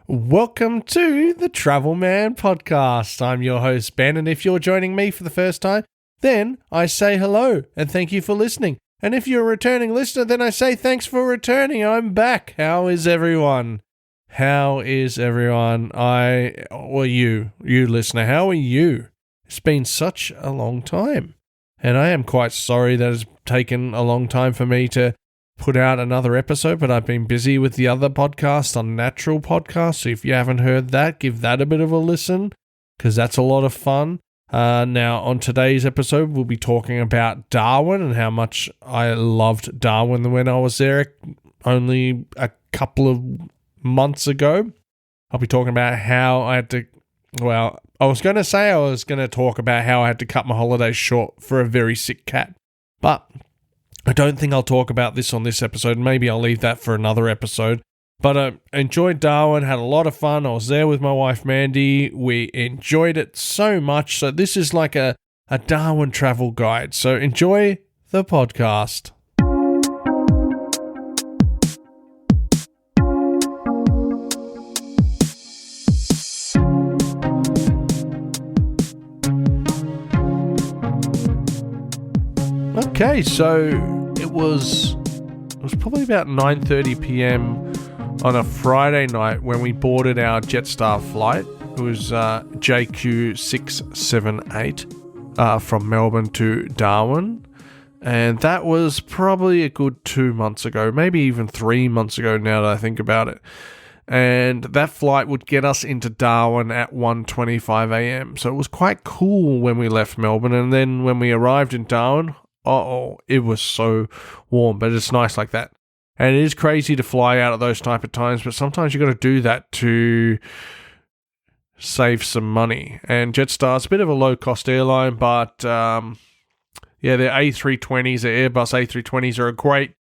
Welcome to the Travelman Podcast. I'm your host, Ben, and if you're joining me for the first time, then I say hello and thank you for listening. And if you're a returning listener, then I say thanks for returning. I'm back. How is everyone? You listener, how are you? It's been such a long time. And I am quite sorry that it's taken a long time for me to put out another episode, but I've been busy with the other podcast on Natural Podcast. So if you haven't heard that, give that a bit of a listen because that's a lot of fun. Now, on today's episode, we'll be talking about Darwin and how much I loved Darwin when I was there only a couple of months ago. I'll be talking about how I had to, I was going to talk about how I had to cut my holidays short for a very sick cat, but I don't think I'll talk about this on this episode. Maybe I'll leave that for another episode. But I enjoyed Darwin, had a lot of fun. I was there with my wife, Mandy. We enjoyed it so much. So this is like a Darwin travel guide. So enjoy the podcast. Okay, so it was probably about 9:30 p.m. on a Friday night when we boarded our Jetstar flight. It was JQ678 from Melbourne to Darwin, and that was probably a good 2 months ago, maybe even 3 months ago now that I think about it. And that flight would get us into Darwin at 1:25 a.m. So it was quite cool when we left Melbourne, and then when we arrived in Darwin, it was so warm, but it's nice like that. And it is crazy to fly out at those type of times, but sometimes you got to do that to save some money. And Jetstar's a bit of a low-cost airline, but their A320s, their Airbus A320s are a great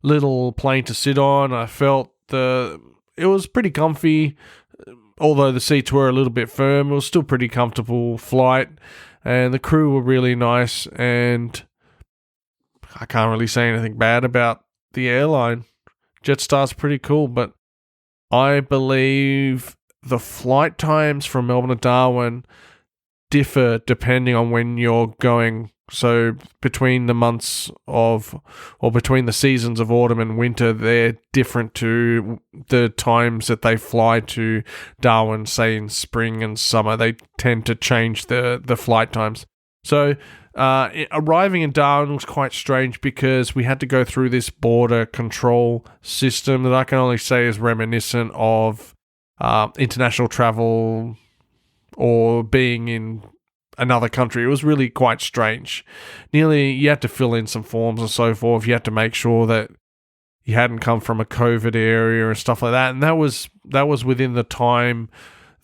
little plane to sit on. I felt it was pretty comfy, although the seats were a little bit firm. It was still pretty comfortable flight, and the crew were really nice, and I can't really say anything bad about the airline. Jetstar's pretty cool, but I believe the flight times from Melbourne to Darwin differ depending on when you're going. So between the seasons of autumn and winter, they're different to the times that they fly to Darwin, say in spring and summer. They tend to change the flight times. So arriving in Darwin was quite strange because we had to go through this border control system that I can only say is reminiscent of international travel or being in another country. It was really quite strange. You had to fill in some forms and so forth. You had to make sure that you hadn't come from a COVID area and stuff like that. And that was within the time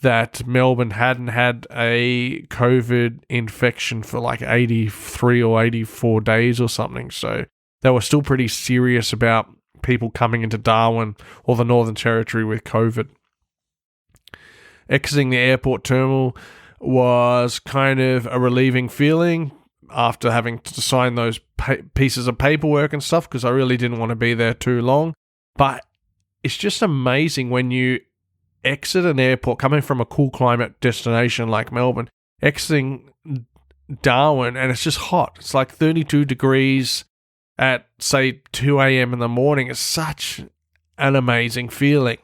that Melbourne hadn't had a COVID infection for like 83 or 84 days or something. So they were still pretty serious about people coming into Darwin or the Northern Territory with COVID. Exiting the airport terminal was kind of a relieving feeling after having to sign those pieces of paperwork and stuff, because I really didn't want to be there too long. But it's just amazing when you exit an airport coming from a cool climate destination like Melbourne, exiting Darwin, and it's just hot. It's like 32 degrees at, say, 2 a.m. in the morning. It's such an amazing feeling.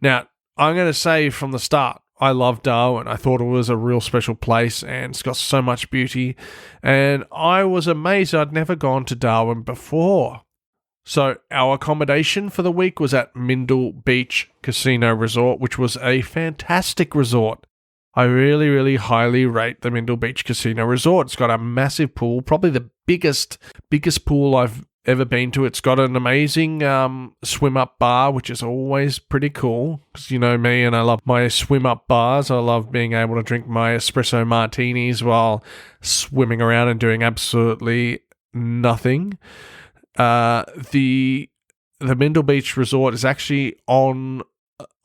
Now, I'm going to say from the start, I love Darwin. I thought it was a real special place, and it's got so much beauty. And I was amazed I'd never gone to Darwin before. So our accommodation for the week was at Mindle Beach Casino Resort, which was a fantastic resort. I really, really highly rate the Mindle Beach Casino Resort. It's got a massive pool, probably the biggest pool I've ever been to. It's got an amazing swim-up bar, which is always pretty cool, because you know me and I love my swim-up bars. I love being able to drink my espresso martinis while swimming around and doing absolutely nothing. The Mindle Beach Resort is actually on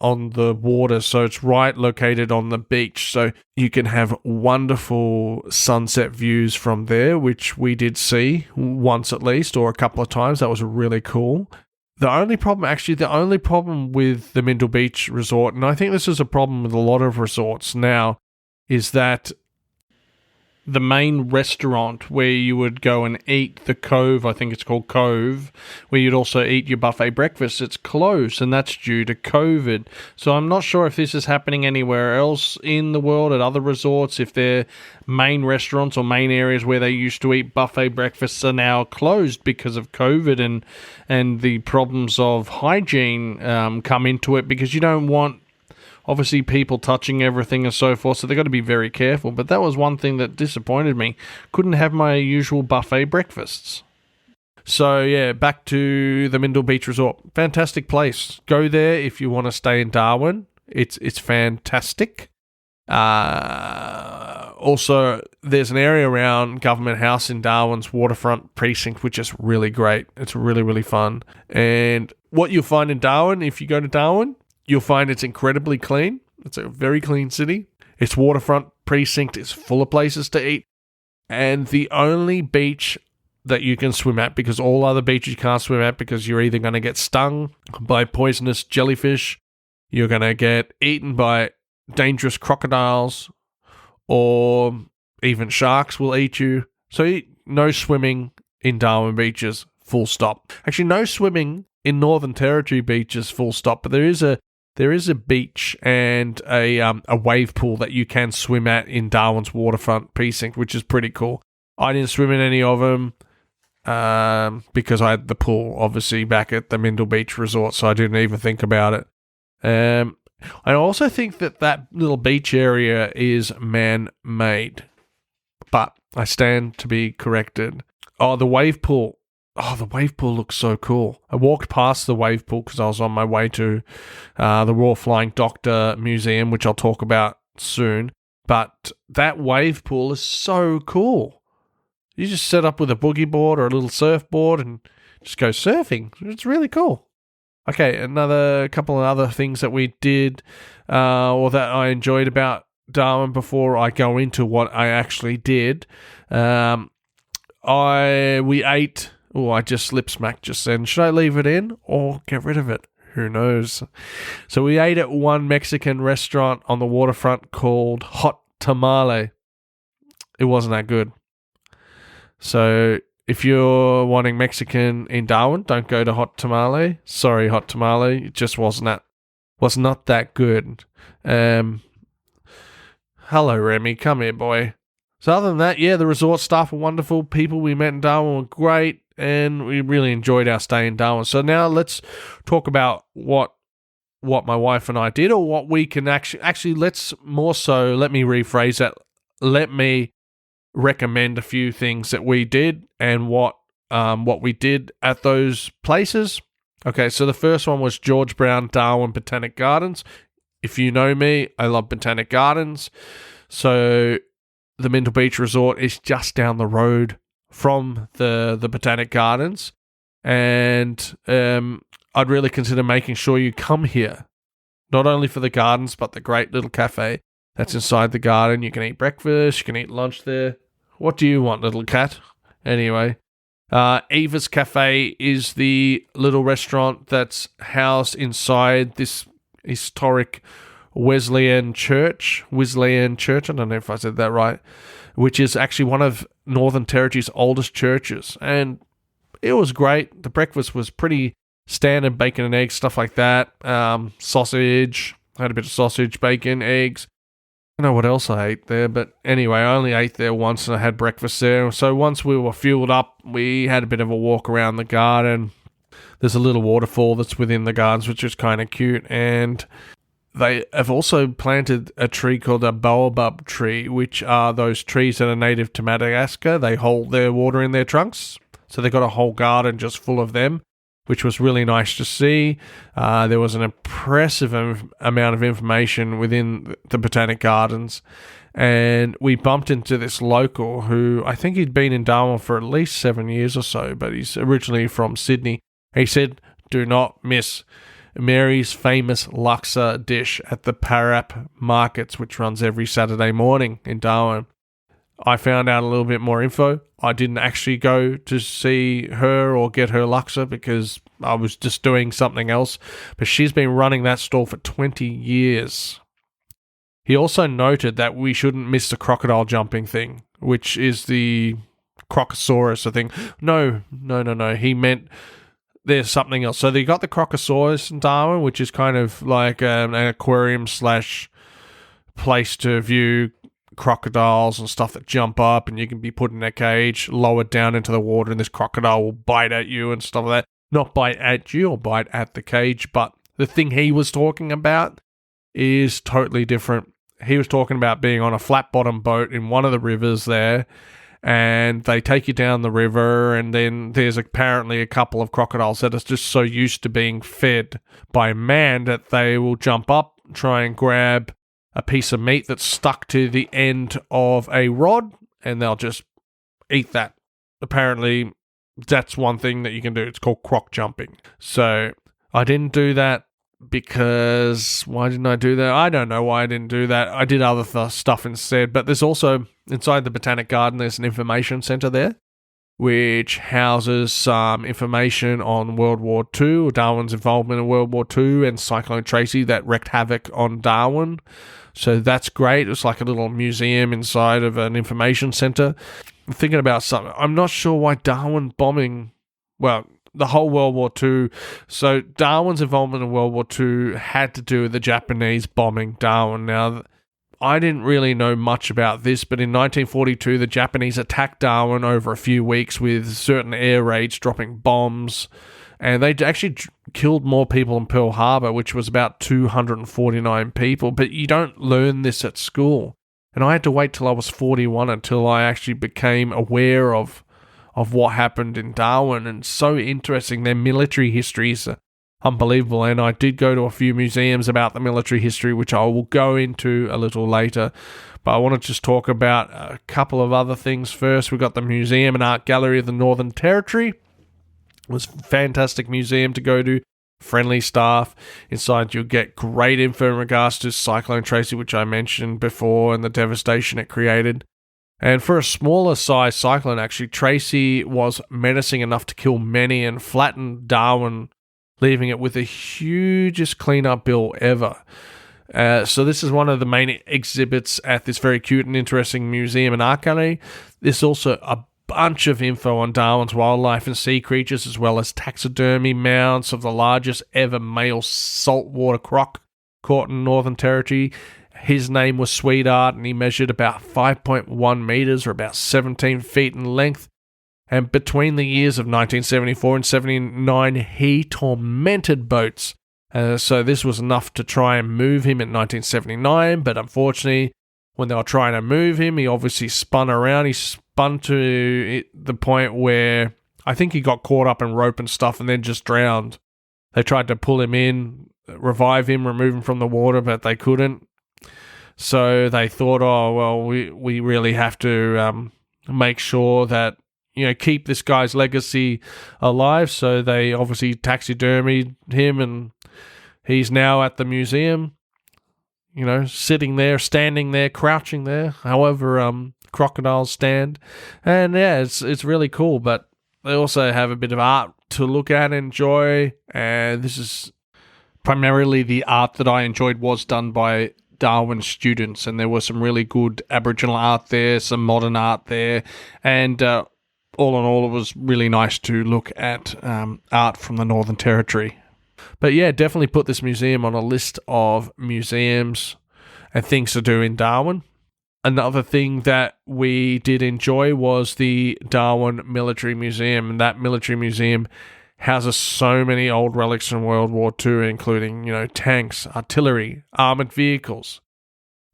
the water, so it's right located on the beach, so you can have wonderful sunset views from there, which we did see once at least, or a couple of times. That was really cool. The only problem with the Mindle Beach Resort, and I think this is a problem with a lot of resorts now, is that the main restaurant where you would go and eat, the Cove, I think it's called Cove, where you'd also eat your buffet breakfast, it's closed, and that's due to COVID. So I'm not sure if this is happening anywhere else in the world at other resorts, if their main restaurants or main areas where they used to eat buffet breakfasts are now closed because of COVID and the problems of hygiene come into it, because you don't want obviously people touching everything and so forth, so they've got to be very careful. But that was one thing that disappointed me. Couldn't have my usual buffet breakfasts. So yeah, back to the Mindle Beach Resort. Fantastic place. Go there if you want to stay in Darwin. It's fantastic. Also, there's an area around Government House in Darwin's waterfront precinct, which is really great. It's really, really fun. And what you'll find in Darwin, if you go to Darwin, you'll find it's incredibly clean. It's a very clean city. Its waterfront precinct is full of places to eat. And the only beach that you can swim at, because all other beaches you can't swim at because you're either going to get stung by poisonous jellyfish, you're going to get eaten by dangerous crocodiles, or even sharks will eat you. So no swimming in Darwin beaches, full stop. Actually, no swimming in Northern Territory beaches, full stop. But there is a beach and a wave pool that you can swim at in Darwin's waterfront precinct, which is pretty cool. I didn't swim in any of them because I had the pool, obviously, back at the Mindle Beach Resort, so I didn't even think about it. I also think that little beach area is man-made, but I stand to be corrected. The wave pool. The wave pool looks so cool. I walked past the wave pool because I was on my way to the Royal Flying Doctor Museum, which I'll talk about soon. But that wave pool is so cool. You just set up with a boogie board or a little surfboard and just go surfing. It's really cool. Okay, another couple of other things that we did or that I enjoyed about Darwin before I go into what I actually did. We ate... I just lip smacked just then. Should I leave it in or get rid of it? Who knows? So we ate at one Mexican restaurant on the waterfront called Hot Tamale. It wasn't that good. So if you're wanting Mexican in Darwin, don't go to Hot Tamale. Sorry, Hot Tamale. It just was not that good. Hello, Remy. Come here, boy. So other than that, yeah, the resort staff were wonderful. People we met in Darwin were great. And we really enjoyed our stay in Darwin. So now let's talk about what my wife and I did, or what we can let me rephrase that. Let me recommend a few things that we did and what we did at those places. Okay, so the first one was George-Brown-Darwin-Botanic Gardens. If you know me, I love botanic gardens. So the Mindle Beach Resort is just down the road from the Botanic Gardens, and I'd really consider making sure you come here, not only for the gardens, but the great little cafe that's inside the garden. You can eat breakfast, you can eat lunch there. What do you want, little cat? Anyway, Eva's Cafe is the little restaurant that's housed inside this historic Wesleyan church, I don't know if I said that right, which is actually one of Northern Territory's oldest churches. And it was great. The breakfast was pretty standard, bacon and eggs, stuff like that. Sausage. I had a bit of sausage, bacon, eggs. I don't know what else I ate there, but anyway, I only ate there once and I had breakfast there. So once we were fueled up, we had a bit of a walk around the garden. There's a little waterfall that's within the gardens, which is kind of cute. And they have also planted a tree called a baobab tree, which are those trees that are native to Madagascar. They hold their water in their trunks. So they've got a whole garden just full of them, which was really nice to see. There was an impressive amount of information within the Botanic Gardens. And we bumped into this local who, I think he'd been in Darwin for at least 7 years or so, but he's originally from Sydney. He said, do not miss Mary's famous laksa dish at the Parap Markets, which runs every Saturday morning in Darwin. I found out a little bit more info. I didn't actually go to see her or get her Luxor because I was just doing something else. But she's been running that stall for 20 years. He also noted that we shouldn't miss the crocodile jumping thing, which is the Crocosaurus, I think. No. He meant there's something else. So they got the Crocosaurus in Darwin, which is kind of like an aquarium / place to view crocodiles and stuff that jump up, and you can be put in a cage, lowered down into the water, and this crocodile will bite at you and stuff like that. Not bite at you or bite at the cage, but the thing he was talking about is totally different. He was talking about being on a flat bottom boat in one of the rivers there, and they take you down the river, and then there's apparently a couple of crocodiles that are just so used to being fed by man that they will jump up, try and grab a piece of meat that's stuck to the end of a rod, and they'll just eat that. Apparently, that's one thing that you can do. It's called croc jumping. So I didn't do that because why didn't I do that? I don't know why I didn't do that. I did other stuff instead. But there's also, inside the Botanic Garden, there's an information centre there, which houses some information on World War II, Darwin's involvement in World War II, and Cyclone Tracy that wreaked havoc on Darwin. So that's great. It's like a little museum inside of an information centre. I'm thinking about something. I'm not sure why Darwin bombing, well, the whole World War II. So Darwin's involvement in World War II had to do with the Japanese bombing Darwin. Now, I didn't really know much about this, but in 1942, the Japanese attacked Darwin over a few weeks with certain air raids, dropping bombs, and they actually killed more people in Pearl Harbor, which was about 249 people, but you don't learn this at school. And I had to wait till I was 41 until I actually became aware of what happened in Darwin, and so interesting. Their military history is unbelievable, and I did go to a few museums about the military history, which I will go into a little later, but I want to just talk about a couple of other things first. We've got the Museum and Art Gallery of the Northern Territory. It was a fantastic museum to go to, friendly staff. Inside you'll get great info in regards to Cyclone Tracy, which I mentioned before, and the devastation it created. And for a smaller size cyclone, actually, Tracy was menacing enough to kill many and flatten Darwin, leaving it with the hugest cleanup bill ever. So this is one of the main exhibits at this very cute and interesting museum and art gallery. There's also a bunch of info on Darwin's wildlife and sea creatures, as well as taxidermy mounts of the largest ever male saltwater croc caught in Northern Territory. His name was Sweetheart, and he measured about 5.1 meters, or about 17 feet in length. And between the years of 1974 and 79, he tormented boats. So this was enough to try and move him in 1979, but unfortunately, when they were trying to move him, he obviously spun around. He spun to the point where I think he got caught up in rope and stuff and then just drowned. They tried to pull him in, revive him, remove him from the water, but they couldn't. So they thought, oh, well, we really have to make sure that, keep this guy's legacy alive. So they obviously taxidermied him, and he's now at the museum, sitting there, standing there, crouching there, however crocodiles stand. And yeah, it's really cool, but they also have a bit of art to look at and enjoy. And this is primarily the art that I enjoyed was done by Darwin students, and there was some really good Aboriginal art there, some modern art there, and all in all, it was really nice to look at art from the Northern Territory. But yeah, definitely put this museum on a list of museums and things to do in Darwin. Another thing that we did enjoy was the Darwin Military Museum, and that military museum houses so many old relics from World War II, including, tanks, artillery, armoured vehicles.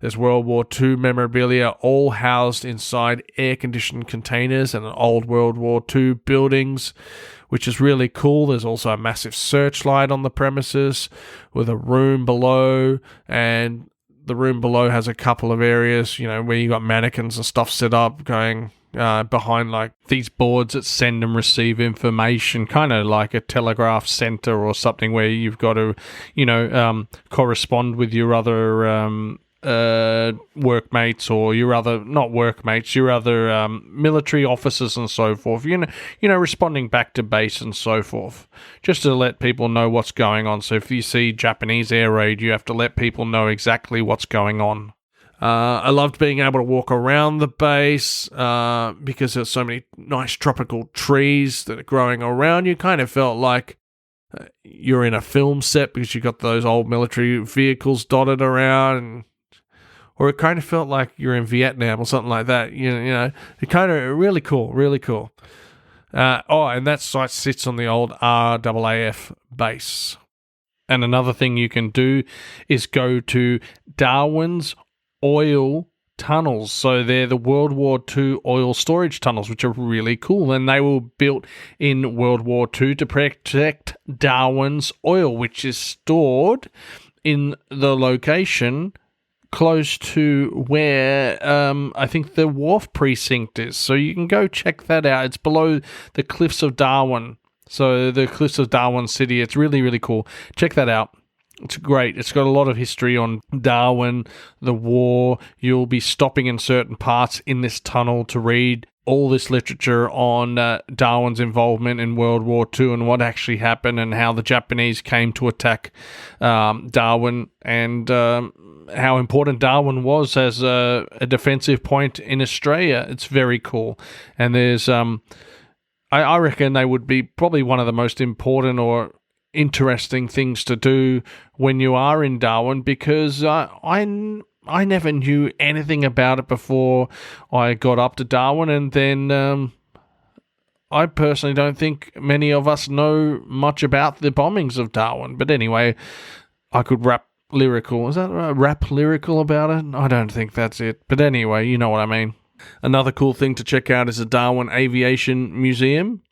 There's World War II memorabilia, all housed inside air-conditioned containers and old World War II buildings, which is really cool. There's also a massive searchlight on the premises with a room below, and the room below has a couple of areas, where you got mannequins and stuff set up going behind like these boards that send and receive information, kind of like a telegraph center or something, where you've got to, correspond with your other workmates or your other, not workmates, your other military officers and so forth, responding back to base and so forth, just to let people know what's going on. So if you see Japanese air raid, you have to let people know exactly what's going on. I loved being able to walk around the base because there's so many nice tropical trees that are growing around. You kind of felt like you're in a film set because you got those old military vehicles dotted around, or it kind of felt like you're in Vietnam or something like that. It kind of really cool, really cool. And that site sits on the old RAAF base. And another thing you can do is go to Darwin's oil tunnels. So they're the World War II oil storage tunnels, which are really cool. And they were built in World War II to protect Darwin's oil, which is stored in the location close to where I think the wharf precinct is. So you can go check that out. It's below the cliffs of Darwin. So the cliffs of Darwin City. It's really, really cool. Check that out. It's great. It's got a lot of history on Darwin, the war. You'll be stopping in certain parts in this tunnel to read all this literature on Darwin's involvement in World War II and what actually happened and how the Japanese came to attack Darwin and how important Darwin was as a defensive point in Australia. It's very cool. And there's, I reckon they would be probably one of the most important or interesting things to do when you are in Darwin, because I never knew anything about it before I got up to Darwin, and then I personally don't think many of us know much about the bombings of Darwin. But anyway, I could rap lyrical. Is that right? Rap lyrical about it? I don't think that's it. But anyway, you know what I mean. Another cool thing to check out is the Darwin Aviation Museum.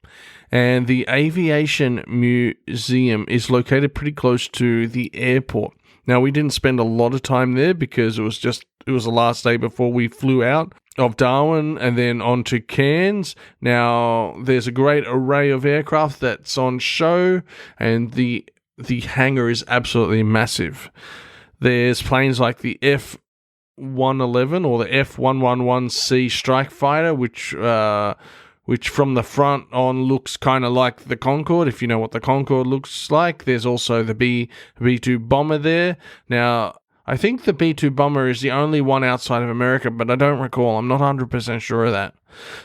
And the Aviation Museum is located pretty close to the airport. Now, we didn't spend a lot of time there because it was the last day before we flew out of Darwin and then on to Cairns. Now, there's a great array of aircraft that's on show, and the hangar is absolutely massive. There's planes like the F-111 or the F-111C Strike Fighter, which from the front on looks kind of like the Concorde, if you know what the Concorde looks like. There's also the B-2 bomber there. Now, I think the B-2 bomber is the only one outside of America, but I don't recall. I'm not 100% sure of that.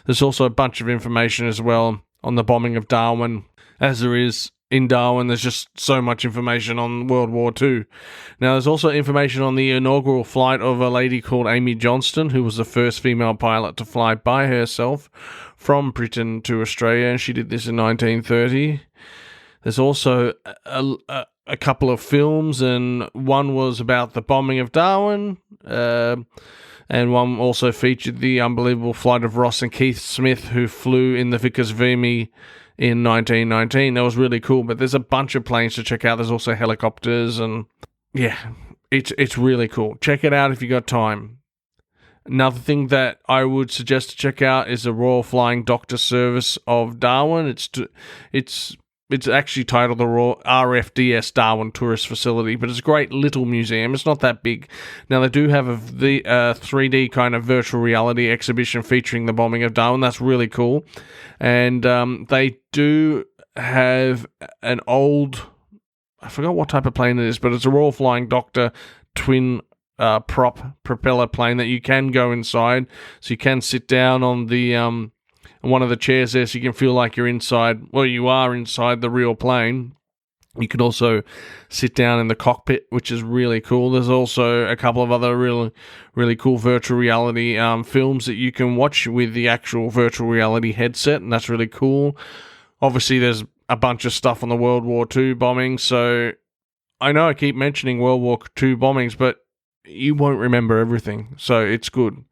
There's also a bunch of information as well on the bombing of Darwin, as there is in Darwin. There's just so much information on World War II. Now, there's also information on the inaugural flight of a lady called Amy Johnston, who was the first female pilot to fly by herself from Britain to Australia, and she did this in 1930. There's also a couple of films, and one was about the bombing of Darwin, and one also featured the unbelievable flight of Ross and Keith Smith, who flew in the Vickers Vimy in 1919. That was really cool, but there's a bunch of planes to check out. There's also helicopters, and yeah, it's really cool. Check it out if you got time. Another thing that I would suggest to check out is the Royal Flying Doctor Service of Darwin. It's actually titled the Royal RFDS Darwin Tourist Facility, but it's a great little museum. It's not that big. Now, they do have a 3D kind of virtual reality exhibition featuring the bombing of Darwin. That's really cool. And they do have an old, I forgot what type of plane it is, but it's a Royal Flying Doctor twin prop propeller plane that you can go inside. So you can sit down on the one of the chairs there, so you can feel like you're inside. Well, you are inside the real plane. You can also sit down in the cockpit, which is really cool. There's also a couple of other really, really cool virtual reality films that you can watch with the actual virtual reality headset, and that's really cool. Obviously, there's a bunch of stuff on the World War II bombing, so I know I keep mentioning World War II bombings, but you won't remember everything, so it's good.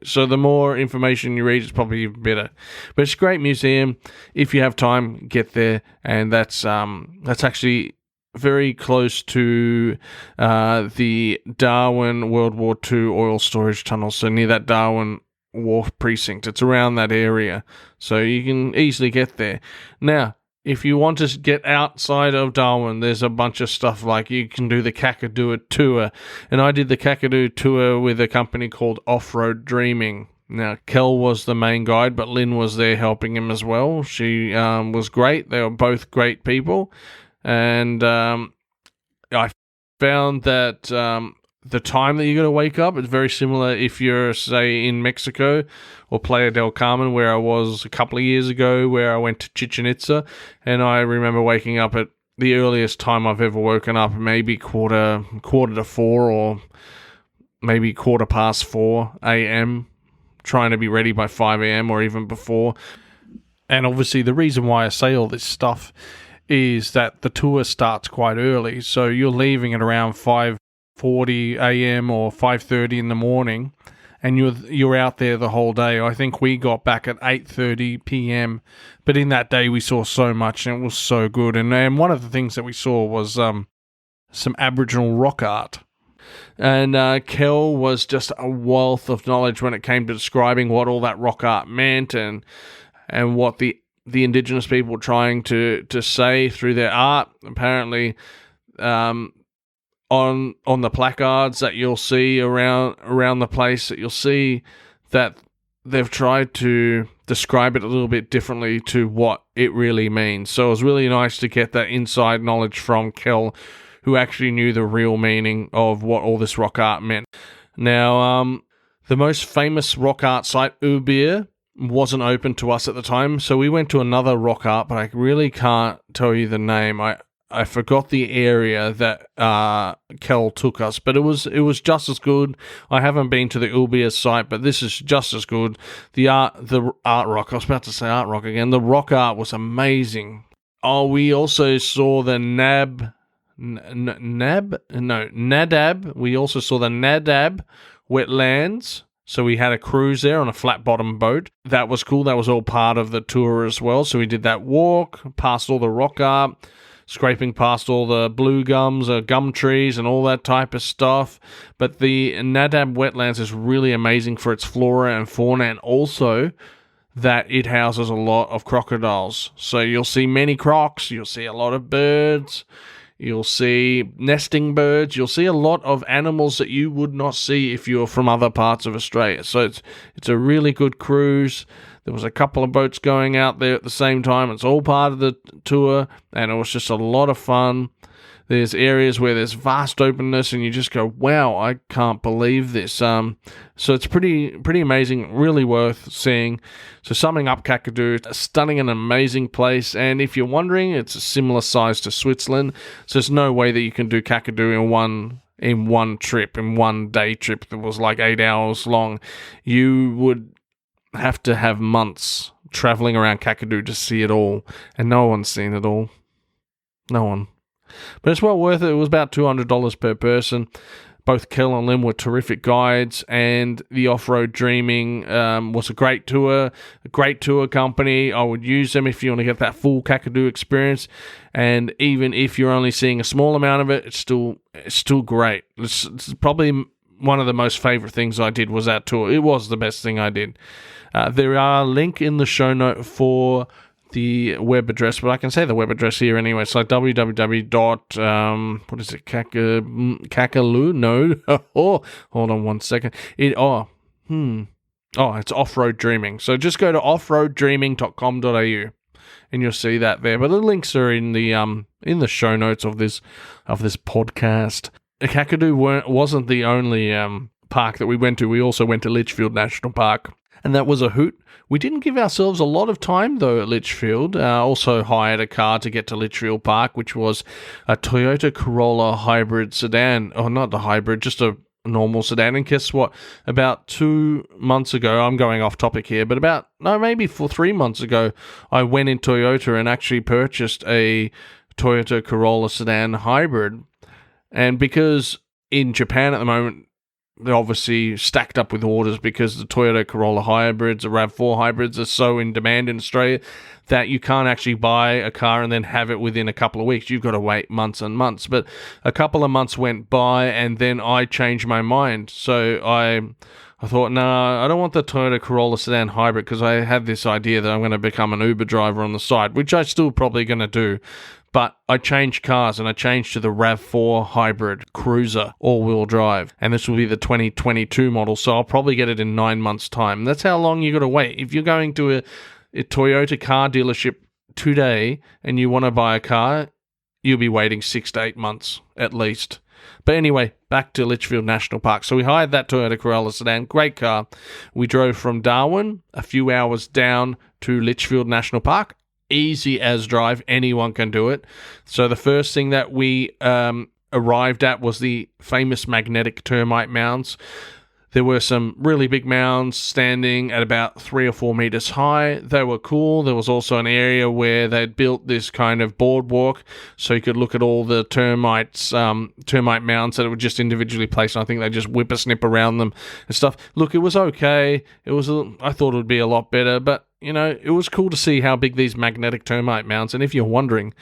So the more information you read, it's probably better. But it's a great museum. If you have time, get there. And that's actually very close to the Darwin World War II oil storage tunnel. So near that Darwin Wharf precinct. It's around that area. So you can easily get there. Now, if you want to get outside of Darwin, there's a bunch of stuff like you can do the Kakadu tour. And I did the Kakadu tour with a company called Off-Road Dreaming. Now, Kel was the main guide, but Lynn was there helping him as well. She was great. They were both great people. And I found that the time that you got to wake up is very similar if you're, say, in Mexico or Playa del Carmen, where I was a couple of years ago, where I went to Chichen Itza, and I remember waking up at the earliest time I've ever woken up, maybe quarter to 4 or maybe 4:15 a.m., trying to be ready by 5 a.m. or even before. And obviously the reason why I say all this stuff is that the tour starts quite early, so you're leaving at around 5:40 a.m. or 5:30 in the morning, and you're out there the whole day. I think we got back at 8:30 p.m., but in that day we saw so much, and it was so good. And one of the things that we saw was some Aboriginal rock art. And Kel was just a wealth of knowledge when it came to describing what all that rock art meant and what the Indigenous people were trying to say through their art. Apparently, on the placards that you'll see around the place, that you'll see that they've tried to describe it a little bit differently to what it really means. So it was really nice to get that inside knowledge from Kel, who actually knew the real meaning of what all this rock art meant. Now, the most famous rock art site, Ubir, wasn't open to us at the time, so we went to another rock art, but I really can't tell you the name. I forgot the area that Kel took us, but it was just as good. I haven't been to the Ubir site, but this is just as good. The art rock, I was about to say art rock again. The rock art was amazing. Oh, we also saw the Nadab. We also saw the Nadab wetlands. So we had a cruise there on a flat-bottom boat. That was cool. That was all part of the tour as well. So we did that walk, past all the rock art, scraping past all the blue gums, gum trees, and all that type of stuff. But the Nadab wetlands is really amazing for its flora and fauna, and also that it houses a lot of crocodiles. So you'll see many crocs, you'll see a lot of birds, you'll see nesting birds, you'll see a lot of animals that you would not see if you're from other parts of Australia. So it's a really good cruise. There was a couple of boats going out there at the same time. It's all part of the tour, and it was just a lot of fun. There's areas where there's vast openness, and you just go, wow, I can't believe this. So it's pretty amazing, really worth seeing. So summing up, Kakadu, a stunning and amazing place. And if you're wondering, it's a similar size to Switzerland. So there's no way that you can do Kakadu in one trip, in one day trip that was like 8 hours long. You would have to have months traveling around Kakadu to see it all, and no one's seen it all. No one. But it's well worth it. It was about $200 per person. Both Kel and Lynn were terrific guides, and the Off-Road Dreaming was a great tour company. I would use them if you want to get that full Kakadu experience, and even if you're only seeing a small amount of it, it's still great. It's probably one of the most favorite things I did was that tour. It was the best thing I did. There are a link in the show note for the web address, but I can say the web address here anyway. It's like Kakaloo? No. Oh, hold on one second. It's Off-Road Dreaming. So just go to offroaddreaming.com.au and you'll see that there. But the links are in the show notes of this podcast. Kakadu wasn't the only park that we went to. We also went to Litchfield National Park, and that was a hoot. We didn't give ourselves a lot of time, though, at Litchfield. Also hired a car to get to Litchfield Park, which was a Toyota Corolla hybrid sedan. Oh, not the hybrid, just a normal sedan. And guess what? About 2 months ago, I'm going off topic here, but maybe 3 months ago, I went in Toyota and actually purchased a Toyota Corolla sedan hybrid. And because in Japan at the moment, they're obviously stacked up with orders because the Toyota Corolla hybrids, the RAV4 hybrids are so in demand in Australia that you can't actually buy a car and then have it within a couple of weeks. You've got to wait months and months. But a couple of months went by and then I changed my mind. So I thought, no, I don't want the Toyota Corolla sedan hybrid because I had this idea that I'm going to become an Uber driver on the side, which I still probably going to do. But I changed cars and I changed to the RAV4 hybrid cruiser all-wheel drive. And this will be the 2022 model, so I'll probably get it in 9 months' time. That's how long you got to wait. If you're going to a Toyota car dealership today and you want to buy a car, you'll be waiting 6 to 8 months at least. But anyway, back to Litchfield National Park. So we hired that Toyota Corolla sedan. Great car. We drove from Darwin a few hours down to Litchfield National Park. Easy as drive. Anyone can do it. So the first thing that we arrived at was the famous magnetic termite mounds. There were some really big mounds standing at about 3 or 4 meters high. They were cool. There was also an area where they'd built this kind of boardwalk so you could look at all the termite mounds that were just individually placed. I think they just whippersnip around them and stuff. Look, it was okay. I thought it would be a lot better, but it was cool to see how big these magnetic termite mounds. And if you're wondering,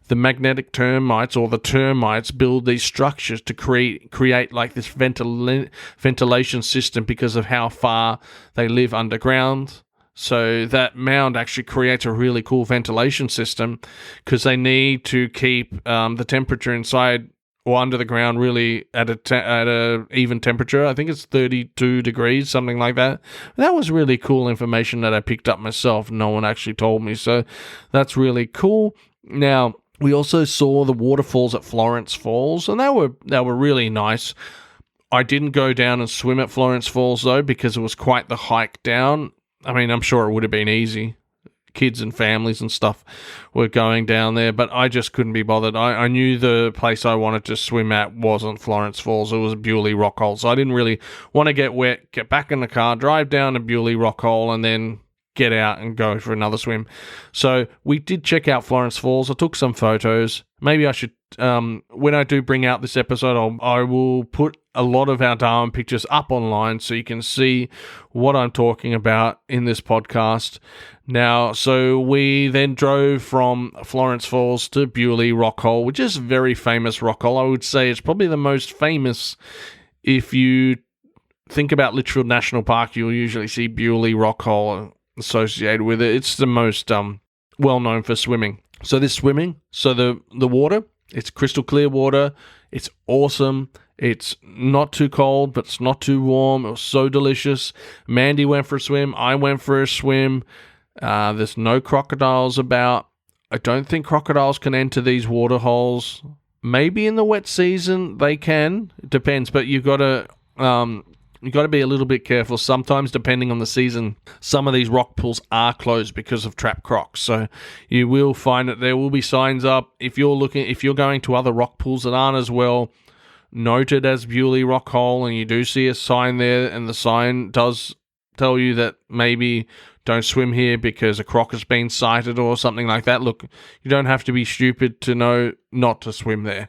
the magnetic termites or the termites build these structures to create like this ventilation system because of how far they live underground. So that mound actually creates a really cool ventilation system because they need to keep the temperature inside or under the ground really at a even temperature. I think it's 32 degrees, something like that. That was really cool information that I picked up myself. No one actually told me, so that's really cool. Now, we also saw the waterfalls at Florence Falls, and they were really nice. I didn't go down and swim at Florence Falls, though, because it was quite the hike down. I mean, I'm sure it would have been easy. Kids and families and stuff were going down there, but I just couldn't be bothered. I knew the place I wanted to swim at wasn't Florence Falls. It was Bewley Rockhole, so I didn't really want to get wet, get back in the car, drive down to Bewley Rockhole, and then get out and go for another swim. So we did check out Florence Falls. I took some photos. Maybe I should, when I do bring out this episode, I will put a lot of our Darwin pictures up online so you can see what I'm talking about in this podcast. Now, so we then drove from Florence Falls to Bewley Rockhole, which is a very famous rockhole. I would say it's probably the most famous. If you think about Litchfield National Park, you'll usually see Bewley Rockhole associated with it. It's the most well known for swimming. So this swimming, so the water, it's crystal clear water. It's awesome. It's not too cold, but it's not too warm. It was so delicious. Mandy went for a swim. I went for a swim. There's no crocodiles about. I don't think crocodiles can enter these water holes. Maybe in the wet season they can. It depends, but you've got to be a little bit careful. Sometimes, depending on the season, some of these rock pools are closed because of trapped crocs. So you will find that there will be signs up. If you're going to other rock pools that aren't as well noted as Bewley Rockhole, and you do see a sign there, and the sign does tell you that maybe don't swim here because a croc has been sighted or something like that. Look, you don't have to be stupid to know not to swim there.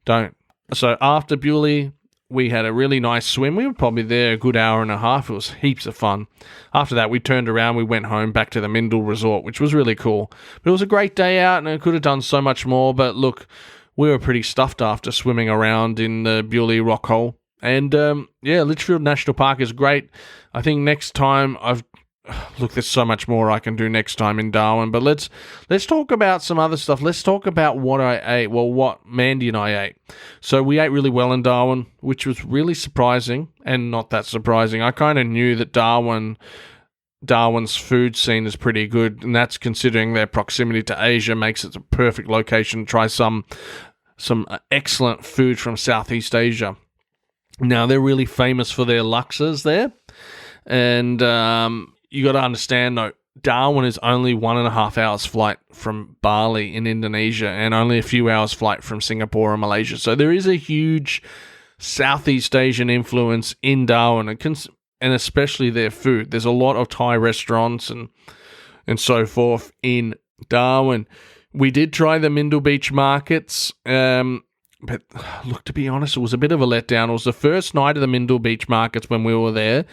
Don't. So after Bewley, we had a really nice swim. We were probably there a good hour and a half. It was heaps of fun. After that, we turned around. We went home back to the Mindle Resort, which was really cool. But it was a great day out, and I could have done so much more. But look, we were pretty stuffed after swimming around in the Bewley Rockhole. And Litchfield National Park is great. I think next time there's so much more I can do next time in Darwin, but let's talk about some other stuff. Let's talk about what I ate. Well, what Mandy and I ate. So we ate really well in Darwin, which was really surprising and not that surprising. I kind of knew that Darwin's food scene is pretty good, and that's considering their proximity to Asia makes it a perfect location to try some excellent food from Southeast Asia. Now, they're really famous for their laksas there, and you got to understand, though, Darwin is only 1.5 hours flight from Bali in Indonesia and only a few hours flight from Singapore and Malaysia. So there is a huge Southeast Asian influence in Darwin, and especially their food. There's a lot of Thai restaurants and so forth in Darwin. We did try the Mindle Beach markets. But look, to be honest, it was a bit of a letdown. It was the first night of the Mindle Beach markets when we were there,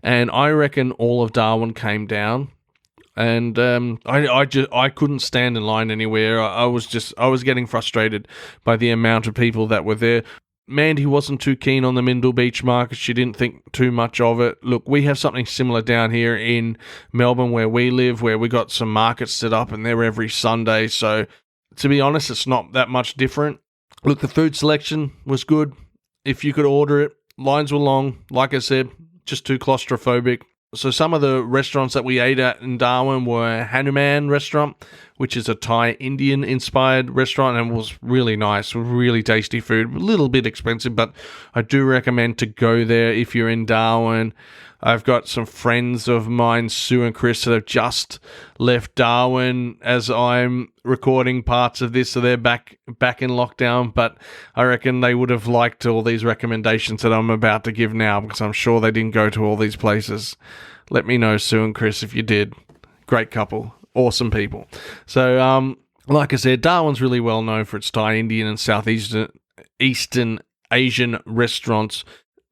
and I reckon all of Darwin came down. And I couldn't stand in line anywhere. I was getting frustrated by the amount of people that were there. Mandy wasn't too keen on the Mindle Beach market. She didn't think too much of it. Look, we have something similar down here in Melbourne where we live, where we got some markets set up and they're every Sunday. So to be honest, it's not that much different. Look, the food selection was good. If you could order it, lines were long. Like I said, just too claustrophobic. So some of the restaurants that we ate at in Darwin were Hanuman Restaurant, which is a Thai Indian inspired restaurant, and was really nice, really tasty food. A little bit expensive, but I do recommend to go there if you're in Darwin. I've got some friends of mine, Sue and Chris, that have just left Darwin as I'm recording parts of this, so they're back in lockdown, but I reckon they would have liked all these recommendations that I'm about to give now, because I'm sure they didn't go to all these places. Let me know, Sue and Chris, if you did. Great couple. Awesome people. So, like I said, Darwin's really well known for its Thai, Indian, and Eastern Asian restaurants.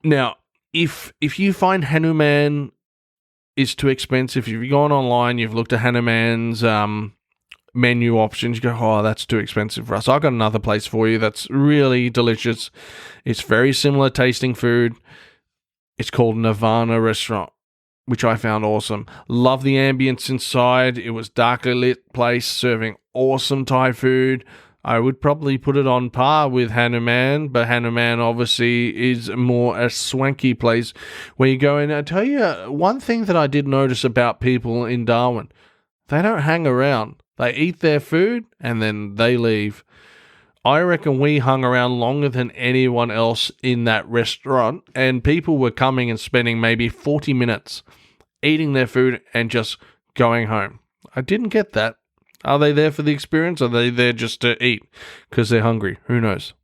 Now, if you find Hanuman is too expensive, if you've gone online, you've looked at Hanuman's menu options, you go, oh, that's too expensive for us. I've got another place for you that's really delicious. It's very similar tasting food. It's called Nirvana Restaurant, which I found awesome. Love the ambience inside. It was darkly lit place serving awesome Thai food. I would probably put it on par with Hanuman, but Hanuman obviously is more a swanky place where you go in. I tell you, one thing that I did notice about people in Darwin, they don't hang around. They eat their food and then they leave. I reckon we hung around longer than anyone else in that restaurant, and people were coming and spending maybe 40 minutes eating their food and just going home. I didn't get that. Are they there for the experience? Or are they there just to eat because they're hungry? Who knows?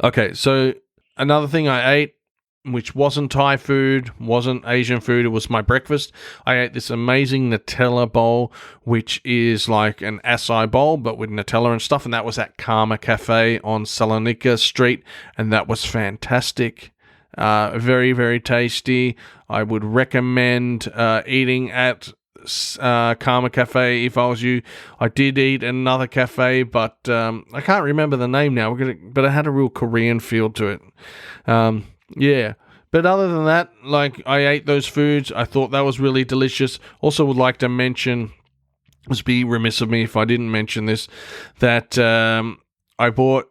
Okay, so another thing I ate, which wasn't Thai food, wasn't Asian food, it was my breakfast. I ate this amazing Nutella bowl, which is like an acai bowl, but with Nutella and stuff, and that was at Karma Cafe on Salonika Street, and that was fantastic. Very, very tasty. I would recommend eating at Karma Cafe if I was you. I did eat another cafe, but I can't remember the name now. But it had a real Korean feel to it. Yeah. But other than that, like, I ate those foods. I thought that was really delicious. Also would like to mention, it would be remiss of me if I didn't mention this, that I bought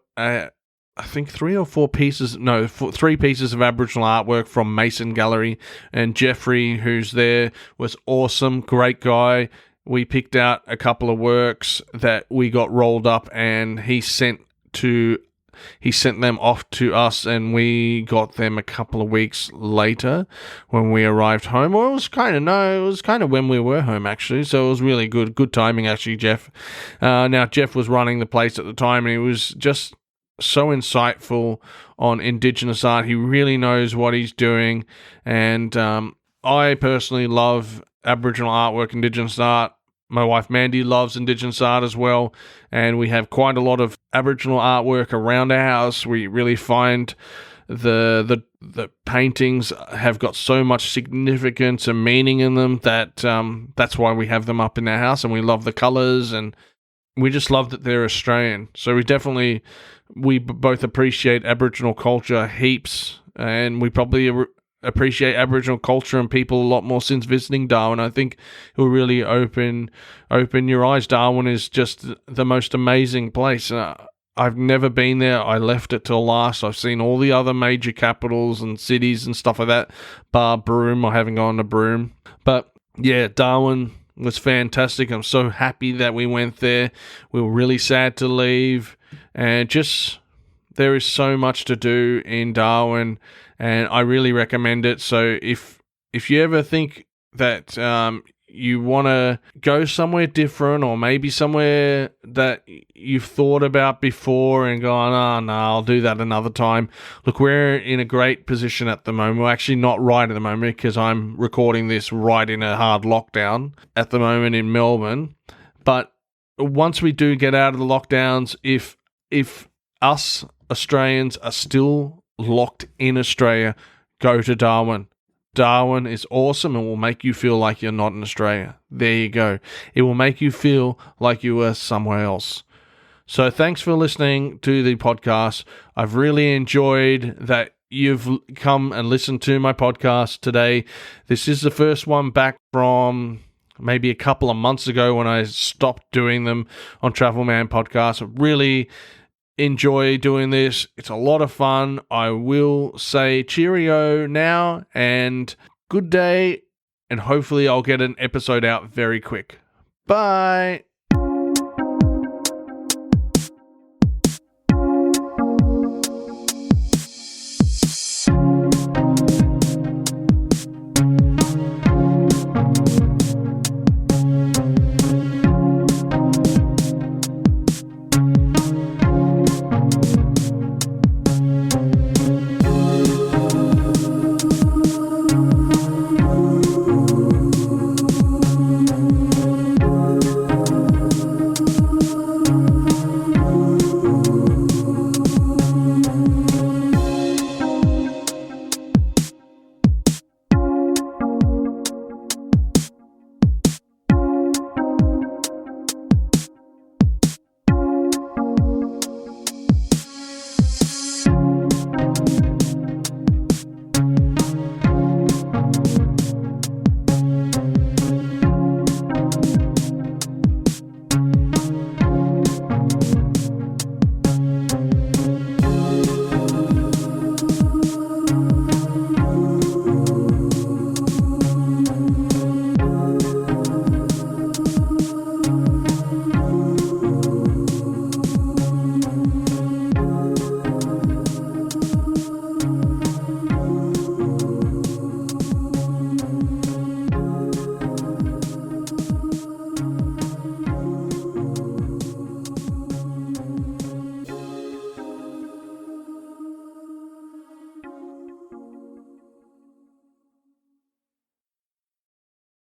I think 3 pieces of Aboriginal artwork from Mason Gallery, and Jeffrey, who's there, was awesome, great guy. We picked out a couple of works that we got rolled up, and he sent them off to us, and we got them a couple of weeks later when we arrived home. Or it was kind of when we were home, actually. So it was really good timing, actually, Jeff. Now, Jeff was running the place at the time, and he was just so insightful on Indigenous art. He really knows what he's doing, and I personally love Aboriginal artwork, Indigenous art. My wife Mandy loves Indigenous art as well, and we have quite a lot of Aboriginal artwork around our house. We really find the paintings have got so much significance and meaning in them that that's why we have them up in our house, and we love the colours, and we just love that they're Australian. So we both appreciate Aboriginal culture heaps, and we probably appreciate Aboriginal culture and people a lot more since visiting Darwin. I think it will really open your eyes. Darwin is just the most amazing place. I've never been there. I left it till last. I've seen all the other major capitals and cities and stuff like that, bar Broome. I haven't gone to Broome. But yeah, Darwin was fantastic. I'm so happy that we went there. We were really sad to leave, and just there is so much to do in Darwin, and I really recommend it. So if you ever think that you want to go somewhere different, or maybe somewhere that you've thought about before and gone, oh no, I'll do that another time. Look, we're in a great position at the moment. We're actually not right at the moment, because I'm recording this right in a hard lockdown at the moment in Melbourne. But once we do get out of the lockdowns, if us Australians are still locked in Australia, go to Darwin. Darwin is awesome and will make you feel like you're not in Australia. There you go. It will make you feel like you were somewhere else. So thanks for listening to the podcast. I've really enjoyed that you've come and listened to my podcast today. This is the first one back from maybe a couple of months ago when I stopped doing them on Travelman Podcast. I really enjoy doing this. It's a lot of fun. I will say cheerio now and good day, and hopefully I'll get an episode out very quick. Bye.